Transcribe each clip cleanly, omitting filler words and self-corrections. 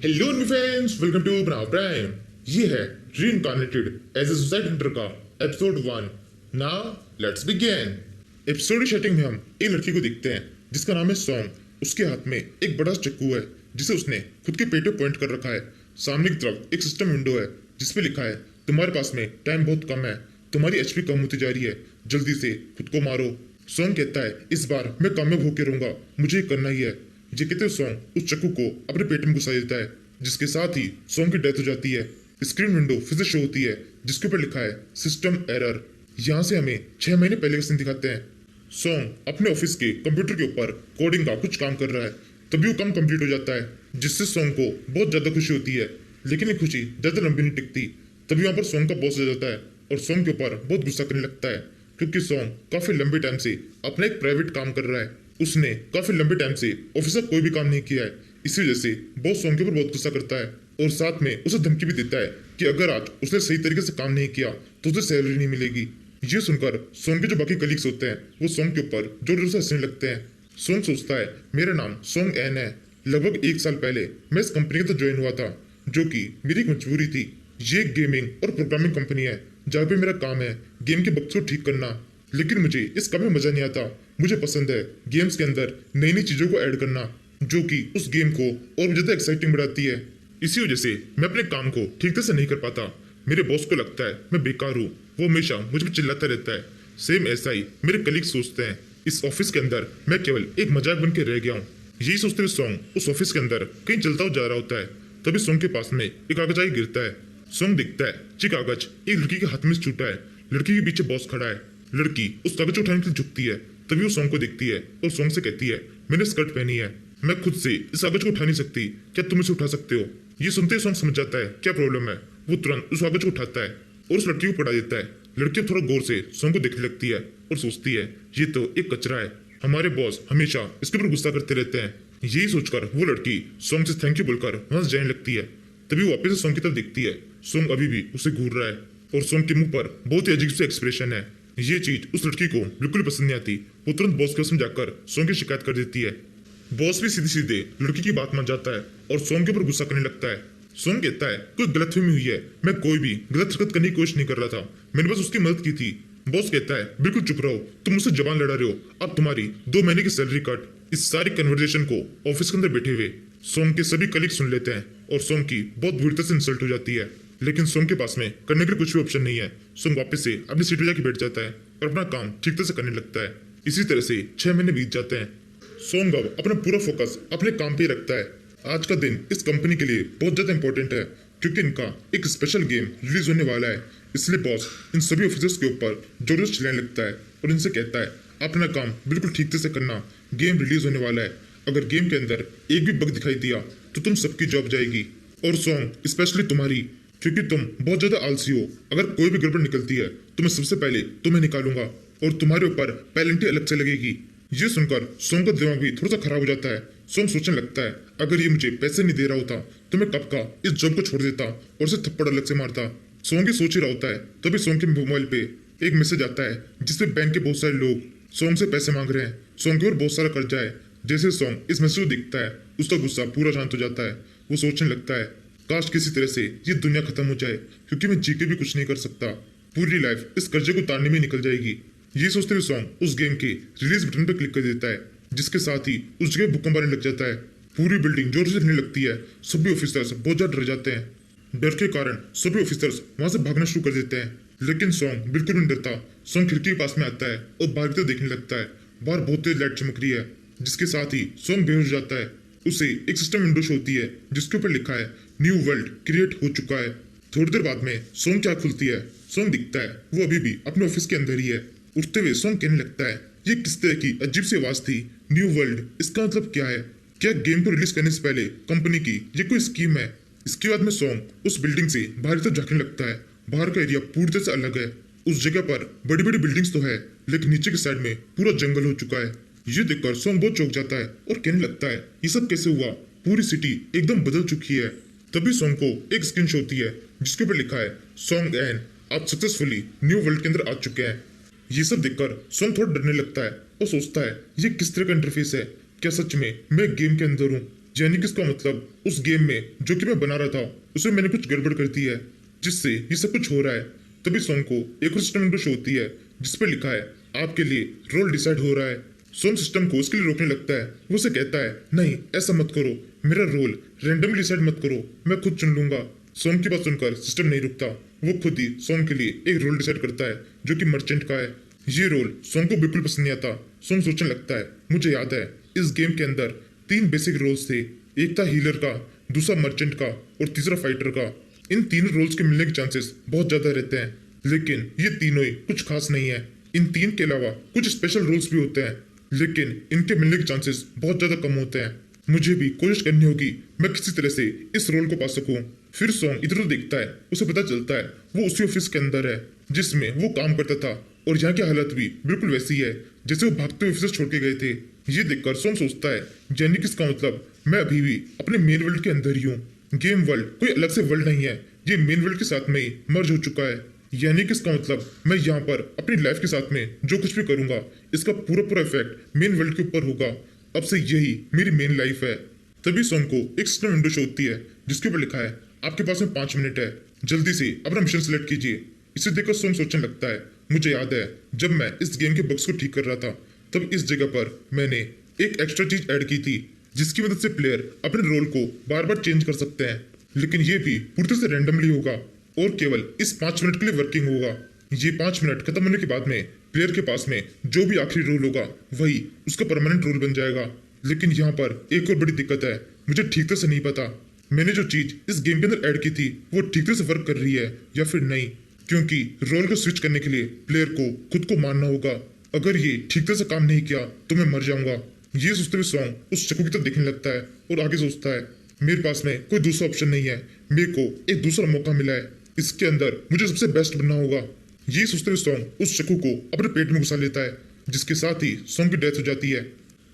Hello friends, welcome to Brav Prime. ये है reincarnated as a suicide hunter का episode 1। Now let's begin. Episode की starting में हम एक लड़की को देखते हैं जिसका नाम है सॉन्ग। उसके हाथ में एक बड़ा चक्कू है जिसे उसने खुद के पेट पे पॉइंट कर रखा है। सामने की तरफ एक सिस्टम विंडो है जिसपे लिखा है तुम्हारे पास में टाइम बहुत कम है, तुम्हारी एचपी कम होती जा रही है, जल्दी से खुद को मारो। सॉन्ग कहता है इस बार मैं कामयाब होकर रहूंगा, मुझे ये करना ही है। ये कहते सॉन्ग उस चक्कू को अपने पेट में घुसा देता है जिसके साथ ही सॉन्ग की डेथ हो जाती है। स्क्रीन विंडो फिर से शो होती है जिसके ऊपर लिखा है सिस्टम एरर। यहाँ से हमें 6 महीने पहले का सीन दिखाते हैं। सॉन्ग अपने ऑफिस के कंप्यूटर के ऊपर कोडिंग का कुछ काम कर रहा है, तभी वो काम कंप्लीट हो जाता है जिससे सॉन्ग को बहुत ज्यादा खुशी होती है। लेकिन ये खुशी ज्यादा लंबी नहीं टिकती। तभी वहां पर सॉन्ग का बॉस आ जाता है और सॉन्ग के ऊपर बहुत गुस्सा करने लगता है क्योंकि सॉन्ग काफी लंबे टाइम से अपना एक प्राइवेट काम कर रहा है। उसने काफी लंबे टाइम से ऑफिस का कोई भी काम नहीं किया है। इसी वजह से बॉस सॉन्ग के ऊपर बहुत गुस्सा करता है और साथ में उसे धमकी भी देता है कि अगर आज उसने सही तरीके से काम नहीं किया तो उसे सैलरी नहीं मिलेगी। ये सुनकर सॉन्ग के जो बाकी कलीग्स होते हैं वो सॉन्ग के ऊपर जोर जोर से हंसने लगते हैं। सॉन्ग सोचता है मेरा नाम सॉन्ग एन है। लगभग 1 साल पहले मैं इस कंपनी के साथ ज्वाइन हुआ था जो कि मेरी एक मजबूरी थी। ये एक गेमिंग और प्रोग्रामिंग कंपनी है जहाँ पे मेरा काम है गेम के बग्स को ठीक करना। लेकिन मुझे इस काम में मजा नहीं आता। मुझे पसंद है गेम्स के अंदर नई नई चीजों को ऐड करना जो कि उस गेम को और ज्यादा एक्साइटिंग बनाती है। इसी वजह से मैं अपने काम को ठीक तरह से नहीं कर पाता। मेरे बॉस को लगता है मैं बेकार हूँ, वो हमेशा मुझ पर चिल्लाता रहता है। सेम ऐसा ही मेरे कलीग सोचते हैं। इस ऑफिस के अंदर मैं केवल एक मजाक बन के रह गया हूँ। यही सोचते हुए सॉन्ग उस ऑफिस के अंदर कहीं चलता हुआ जा रहा होता है। तभी सॉन्ग के पास में एक कागज आगे गिरता है। सॉन्ग दिखता है ये कागज एक लड़की के हाथ में से छूटा है। लड़की के पीछे बॉस खड़ा है। लड़की उस कागज को उठाने के लिए झुकती है। तभी वो सॉन्ग को देखती है और सॉन्ग से कहती है मैंने स्कर्ट पहनी है, मैं खुद से इस कागज को उठा नहीं सकती, क्या तुम इसे उठा सकते हो? ये सुनते ही सॉन्ग समझ जाता है क्या प्रॉब्लम है। वो तुरंत उस कागज को उठाता है और उस लड़की को पढ़ा देता है। लड़की थोड़ा गौर से सॉन्ग को देखने लगती है और सोचती है ये तो एक कचरा है, हमारे बॉस हमेशा इसके ऊपर गुस्सा करते रहते हैं। यही सोचकर वो लड़की सॉन्ग से थैंक यू बोलकर वहां से जाने लगती है। तभी वो वापस से सॉन्ग की तरफ देखती है। सॉन्ग अभी भी उसे घूर रहा है और सॉन्ग के मुंह पर बहुत ही अजीब से एक्सप्रेशन है। ये चीज उस लड़की को बिल्कुल पसंद नहीं आती। वो तुरंत बॉस के पास में जाकर सॉन्ग की शिकायत कर देती है। बॉस भी सीधे सीधे लड़की की बात मान जाता है और सॉन्ग के ऊपर गुस्सा करने लगता है। सॉन्ग कहता है कोई गलतफहमी हुई है, मैं कोई भी गलत हरकत करने की कोशिश नहीं कर रहा था, मैंने बस उसकी मदद की थी। बॉस कहता है बिल्कुल चुप रहो, तुम मुझसे जबान लड़ा रहे हो, अब तुम्हारी 2 महीने की सैलरी कट। इस सारी कन्वर्सेशन को ऑफिस के अंदर बैठे हुए सॉन्ग के सभी कलीग सुन लेते हैं और सॉन्ग की बहुत बुरी तरह से इंसल्ट हो जाती है। लेकिन सॉन्ग के पास में करने के लिए कुछ भी ऑप्शन नहीं है। सॉन्ग वापस से अपनी सीट पर जाके बैठ जाता है और अपना काम ठीक तरह से करने लगता है। इसी तरह से 6 महीने बीत जाते हैं। सॉन्ग अब अपना पूरा फोकस अपने काम पे ही रखता है। आज का दिन इस कंपनी के लिए बहुत ज्यादा इंपॉर्टेंट है क्योंकि इनका एक स्पेशल गेम रिलीज होने वाला है। इसलिए बॉस इन सभी ऑफिसर्स के ऊपर जोर जोर से चिल्लाने लगता है और इनसे कहता है अपना काम बिल्कुल ठीक तरह से करना, गेम रिलीज होने वाला है। अगर गेम के अंदर एक भी बग दिखाई दिया तो तुम सबकी जॉब जाएगी और सॉन्ग स्पेशली तुम्हारी, क्योंकि तुम बहुत ज्यादा आलसी हो। अगर कोई भी गड़बड़ निकलती है तो मैं सबसे पहले तुम्हें निकालूंगा और तुम्हारे ऊपर पेनल्टी अलग से लगेगी। ये सुनकर सॉन्ग का दिमाग भी थोड़ा सा खराब हो जाता है। सॉन्ग सोचने लगता है अगर ये मुझे पैसे नहीं दे रहा होता तो मैं कब का इस जॉब को छोड़ देता और उसे थप्पड़ अलग से मारता। सॉन्ग ही सोच ही रहा होता है तभी सॉन्ग के मोबाइल पे एक मैसेज आता है जिसपे बैंक के बहुत सारे लोग सॉन्ग से पैसे मांग रहे हैं। सॉन्ग के ऊपर बहुत सारा कर्जा है। जैसे सॉन्ग इस मैसेज को दिखता है उसका गुस्सा पूरा शांत हो जाता है। वो सोचने लगता है काश किसी तरह से ये दुनिया खत्म हो जाए क्योंकि मैं जी के भी कुछ नहीं कर सकता, पूरी लाइफ इस कर्जे को उतारने में निकल जाएगी। ये सोचते हुए सॉन्ग उस गेम के रिलीज बटन पर क्लिक कर देता है जिसके साथ ही उस जगह भूकंप आने लग जाता है। पूरी बिल्डिंग जोर से हिलने लगती है। सभी ऑफिसर्स बहुत ज्यादा डर जाते हैं। डर के कारण सभी ऑफिसर्स वहां से भागना शुरू कर देते हैं। लेकिन सॉन्ग बिल्कुल नहीं डरता। सॉन्ग खिड़की के पास में आता है और बाहर की तरफ देखने लगता है। बाहर बहुत तेज लाइट चमक रही है जिसके साथ ही सॉन्ग बेहोश हो जाता है। उसे एक सिस्टम विंडो शो होती है जिसके ऊपर लिखा है न्यू वर्ल्ड क्रिएट हो चुका है। थोड़ी देर बाद में सॉन्ग क्या खुलती है। सॉन्ग दिखता है वो अभी भी अपने ऑफिस के अंदर ही है। उठते हुए सॉन्ग कहने लगता है ये किस तरह की अजीब सी आवाज थी, न्यू वर्ल्ड, इसका मतलब क्या है? क्या गेम को रिलीज करने से पहले कंपनी की ये कोई स्कीम है? इसके बाद में सॉन्ग उस बिल्डिंग से बाहर तक झांकने लगता है। बाहर का एरिया पूरी तरह से अलग है। उस जगह पर बड़ी बड़ी बिल्डिंग्स तो है लेकिन नीचे की साइड में पूरा जंगल हो चुका है। ये देखकर सॉन्ग बहुत चौंक जाता है और कहने लगता है ये सब कैसे हुआ, पूरी सिटी एकदम बदल चुकी है। तभी सॉन्ग को एक स्क्रीन शो होती है जिसके ऊपर लिखा है सॉन्ग एंड आप सक्सेसफुली न्यू वर्ल्ड के अंदर आ चुके हैं। ये सब देखकर सॉन्ग थोड़ा डरने लगता है और सोचता है ये किस तरह का इंटरफेस है, क्या सच में मैं गेम के अंदर हूँ? यानी कि इसका मतलब उस गेम में जो कि मैं बना रहा था उसमें मैंने कुछ गड़बड़ कर दी है, जिससे ये सब कुछ हो रहा है। तभी सॉन्ग को एक और सिस्टम विंडो शो होती है जिस पे लिखा है आपके लिए रोल डिसाइड हो रहा है। सॉन्ग सिस्टम को उसके लिए रोकने लगता है। वो उसे कहता है नहीं ऐसा मत करो, मेरा रोल रैंडमली डिसाइड मत करो, मैं खुद चुन लूंगा। सॉन्ग की बात सुनकर सिस्टम नहीं रुकता, वो खुद ही सॉन्ग के लिए एक रोल डिसाइड करता है जो कि मर्चेंट का है। ये रोल सॉन्ग को बिल्कुल पसंद नहीं आता। सॉन्ग सोचने लगता है मुझे याद है इस गेम के अंदर 3 बेसिक रोल्स थे, एक था हीलर का, दूसरा मर्चेंट का और तीसरा फाइटर का। इन तीनों रोल्स के मिलने के चांसेस बहुत ज्यादा रहते हैं, लेकिन ये तीनों ही कुछ खास नहीं है। इन 3 के अलावा कुछ स्पेशल रोल्स भी होते हैं, लेकिन इनके मिलने के चांसेस बहुत ज्यादा कम होते हैं। मुझे भी कोशिश करनी होगी मैं किसी तरह से इस रोल को पा सकूं। फिर सॉन्ग इधर उधर देखता है, उसे पता चलता है वो उसी ऑफिस के अंदर है जिसमें वो काम करता था और यहाँ की हालत भी बिल्कुल वैसी है जैसे वो भागते हुए ऑफिस छोड़ के गए थे। ये देखकर सॉन्ग सोचता है यानी कि इसका मतलब मैं अभी भी अपने मेन वर्ल्ड के अंदर ही हूँ। गेम वर्ल्ड कोई अलग से वर्ल्ड नहीं है, ये मेन वर्ल्ड के साथ में ही मर्ज हो चुका है। यानी कि इसका मतलब मैं यहाँ पर अपनी लाइफ के साथ में जो कुछ भी करूंगा इसका पूरा पूरा इफेक्ट मेन वर्ल्ड के ऊपर होगा। अब से यही मेरी मेन लाइफ है। तभी सॉन्ग को एक सिस्टम विंडो शो होती है जिसके ऊपर लिखा है आपके पास में 5 मिनट है, जल्दी से अपना मिशन सिलेक्ट कीजिए। इसे देखकर सॉन्ग सोचने लगता है मुझे याद है जब मैं इस गेम के बग्स को ठीक कर रहा था तब इस जगह पर मैंने एक एक्स्ट्रा चीज ऐड की थी जिसकी मदद से प्लेयर अपने रोल को बार बार चेंज कर सकते हैं, लेकिन ये भी पूरी तरह से रैंडमली होगा और केवल इस 5 मिनट के लिए वर्किंग होगा। ये 5 मिनट खत्म होने के बाद में प्लेयर के पास में जो भी आखिरी रोल होगा वही उसका परमानेंट रोल बन जाएगा। लेकिन यहाँ पर एक और बड़ी दिक्कत है, मुझे ठीक तरह से नहीं पता मैंने जो चीज इस गेम के अंदर ऐड की थी वो ठीक तरह से वर्क कर रही है या फिर नहीं, क्योंकि रोल को स्विच करने के लिए प्लेयर को खुद को मारना होगा। अगर ये ठीक तरह से काम नहीं किया तो मैं मर जाऊंगा। ये सोचते हुए सॉन्ग उस चक्कू की तरफ देखने लगता है और आगे सोचता है मेरे पास में कोई दूसरा ऑप्शन नहीं है, मेरे को एक दूसरा मौका मिला है, इसके अंदर मुझे सबसे बेस्ट बनना होगा। ये सोचते हुए सॉन्ग उस चक्कू को अपने पेट में घुसा लेता है जिसके साथ ही सॉन्ग की डेथ हो जाती है।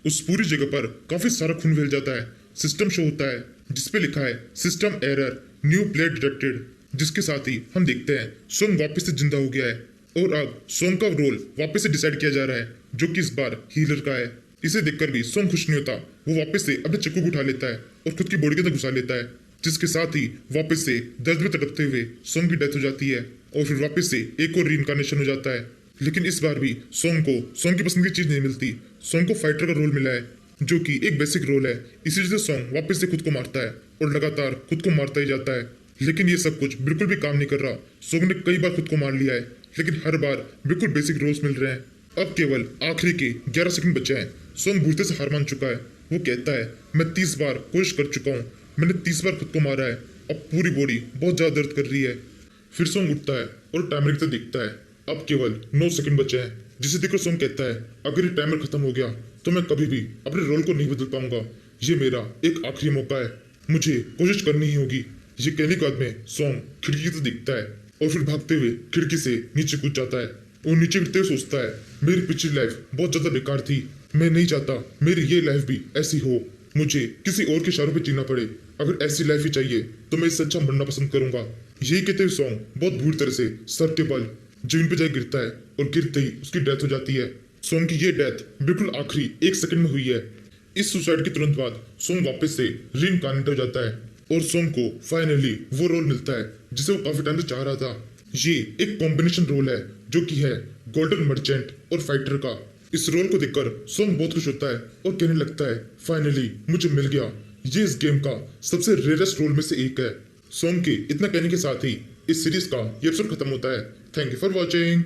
उस पूरी जगह पर काफी सारा खून फैल जाता है। सिस्टम शो होता है जिसपे लिखा है system error new player detected, जिसके साथ ही हम देखते हैं सॉन्ग वापस से जिंदा हो गया है और अब सॉन्ग का रोल वापस से डिसाइड किया जा रहा है जो कि इस बार हीलर का है। इसे देखकर भी सॉन्ग खुश नहीं होता, वो वापस से अपने चक्कू को उठा लेता है और खुद की बॉडी के अंदर घुसा लेता है, जिसके साथ ही वापस से दर्द में तड़पते हुए सॉन्ग की डेथ हो जाती है और फिर वापस से एक और रीइंकार्नेशन हो जाता है। लेकिन इस बार भी सॉन्ग को सॉन्ग की पसंद की चीज नहीं मिलती। सॉन्ग को फाइटर का रोल मिला है जो कि एक बेसिक रोल है, इसी वजह से सॉन्ग वापस से खुद को मारता है और लगातार खुद को मारता ही जाता है। लेकिन ये सब कुछ बिल्कुल भी काम नहीं कर रहा। सॉन्ग ने कई बार खुद को मार लिया है लेकिन हर बार बिल्कुल बेसिक रोल्स मिल रहे हैं। अब केवल आखिरी के 11 सेकंड बचे हैं। सॉन्ग बुरी तरह से हार मान चुका है। वो कहता है मैं 30 बार कोशिश कर चुका हूँ, मैंने 30 बार खुद को मारा है, अब पूरी बॉडी बहुत ज्यादा दर्द कर रही है। फिर सॉन्ग उठता है और टाइमर की तरफ देखता है, अब केवल 9 सेकंड बचे हैं, जिसे देखकर सॉन्ग कहता है अगर ये टाइमर खत्म हो गया तो मैं कभी भी अपने रोल को नहीं बदल पाऊंगा, ये मेरा एक आखिरी मौका है, मुझे कोशिश करनी ही होगी। ये कहने के बाद में सॉन्ग खिड़की की तरफ देखता है और फिर भागते हुए खिड़की से नीचे कूद जाता है और नीचे गिरते हुए सोचता है मेरी पिछली लाइफ बहुत ज्यादा बेकार थी, मैं नहीं चाहता मेरी ये लाइफ भी ऐसी हो, मुझे किसी और के इशारों पे जीना पड़े, अगर ऐसी लाइफ ही चाहिए तो मैं इससे अच्छा मरना पसंद करूंगा। यही कहते हुए सॉन्ग बहुत बुरी तरह से सर के बल जमीन पे जाकर गिरता है और गिरते ही उसकी डेथ हो जाती है। सॉन्ग की ये डेथ बिल्कुल आखिरी 1 सेकंड में हुई है। इस सुसाइड के तुरंत बाद सॉन्ग वापस से रीइंकार्नेट हो जाता है और सॉन्ग को फाइनली वो रोल मिलता है जिसे वो काफी टाइम से चाह रहा था। ये एक कॉम्बिनेशन रोल है जो कि है गोल्डन मर्चेंट और फाइटर का। इस रोल को देखकर सॉन्ग बहुत खुश होता है और कहने लगता है फाइनली मुझे मिल गया, ये इस गेम का सबसे रेयरेस्ट रोल में से एक है। सॉन्ग के इतना कहने के साथ ही इस सीरीज का ये एपिसोड खत्म होता है। Thank you for watching.